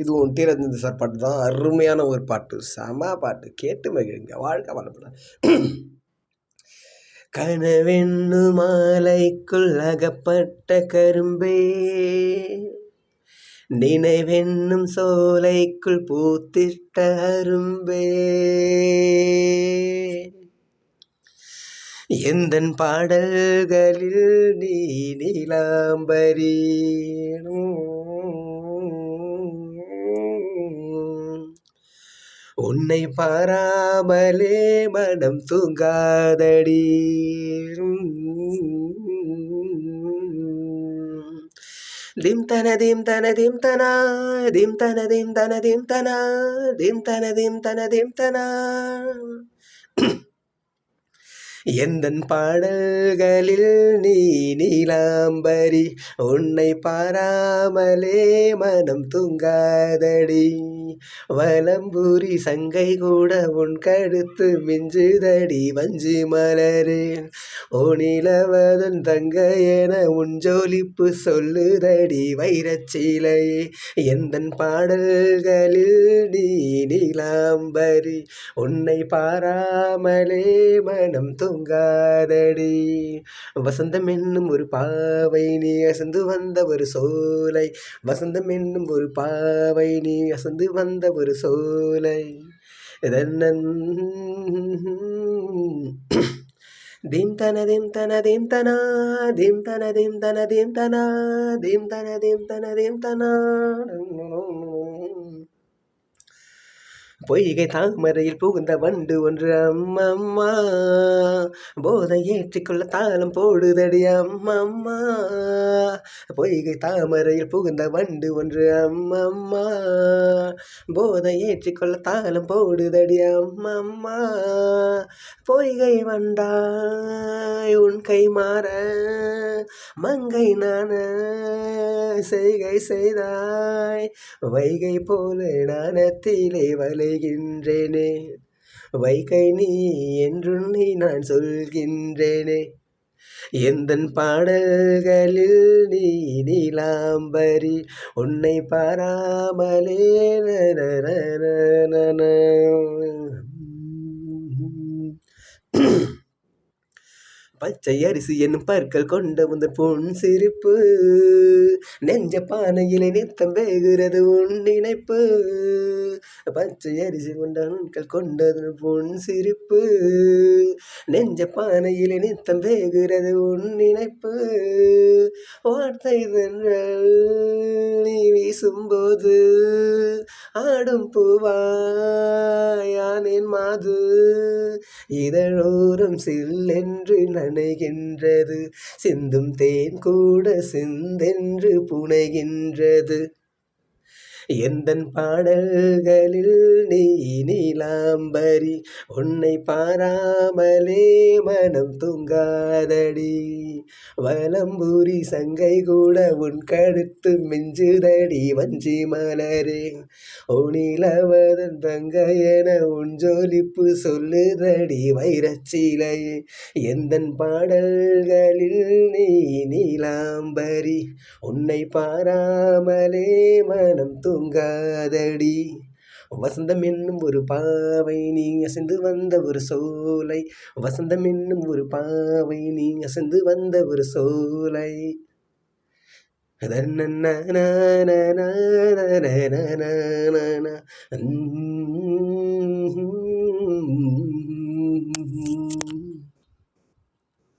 இது D Rajendar sir பாட்டு தான். அருமையான ஒரு பாட்டு, செம பாட்டு, கேட்டு மகிழுங்க. வாழ்க வளமுடன். கனவென்னு மாலைக்குள் அகப்பட்ட கரும்பே, நினைவென்னும் சோலைக்குள் பூத்திட்ட அரும்பே, எந்தன் பாடல்களில் நீ நீலாம்பரி, உன்னை பாராமலே மனம் தூங்காதடி, திம் தன திம் தன திம் தனா, திம் தன திம் தன திம் தனா, திம் தன திம் தன திம் தனா, எந்தன் பாடல்களில் நீ நீலாம்பரி, உன்னை பாராமலே மனம் தூங்காதடி, வலம்புரி சங்கை கூட உன் கழுத்து மிஞ்சுதடி வஞ்சி மலரே, ஓனிலவதன் தங்க என உன் ஜோலிப்பு சொல்லுதடி வைரச்சீலையே, எந்தன் பாடல்களில் நீ நீலாம்பரி, உன்னை பாராமலே மனம் தூங்காதடி, வசந்தம் என்னும் ஒரு பாவை நீ அசந்து வந்த ஒரு சோலை, வசந்தம் என்னும் ஒரு பாவை நீ அசந்து வந்த ஒரு சோலை, திம் தன திம் தன திம் தனா, திம் தன திம் தன திம் தனா, திம் தன திம் தன திம் தனா, பொய்கை தாமரையில் புகுந்த வண்டு ஒன்று அம்மம்மா, போதை ஏற்றிக்கொள்ள தாளம் போடுதடி அம்மம்மா, பொய்கை தாமரையில் புகுந்த வண்டு ஒன்று அம்மம்மா, போதை ஏற்றிக்கொள்ள தாளம் போடுதடி அம்மம்மா, பொய்கை வந்தாய் உன் கை மாற மங்கை நான செய்கை செய்தாய், வைகை போல நாணத்திலே வளைகின்றேனே, வைகை நீ என்று நீ நான் சொல்கின்றேனே, எந்தன் பாடல்களில் நீ நீலாம்பரி, உன்னை பாராமலே பச்சை அரிசி என்னும் பற்கள் கொண்ட உந்த பொன் சிரிப்பு, நெஞ்ச பானையிலே நித்தம் வேகுறது உன் நினைப்பு, பச்சை அரிசி கொண்டது பொன் சிரிப்பு, நெஞ்ச பானையிலே நித்தம் வேகுறது உன் நினைப்பு, வார்த்தை நீ வீசும்போது ஆடும் பூவாயானேன் மாது, இதழோரம் சில்லென்று நனைகின்றது, சிந்தும் தேன் கூட சிந்தென்று புனைகின்றது, எந்தன் பாடல்களில் நீ நீலாம்பரி, உன்னை பாராமலே மனம் தூங்காதடி, வலம்புரி சங்கை கூட உன் கழுத்து மிஞ்சுதடி வஞ்சி மலரே, ஓனிலவதன் தங்க என உன் ஜோலிப்பு சொல்லுதடி வைரச்சீலையே, எந்தன் பாடல்களில் நீ நீலாம்பரி, உன்னை பாராமலே மனம் தூங்காதடி, வசந்தம் என்னும் ஒரு பாவை நீ அசைந்து வந்த ஒரு சோலை, வசந்தம் என்னும் ஒரு பாவை நீ அசைந்து வந்த ஒரு சோலை,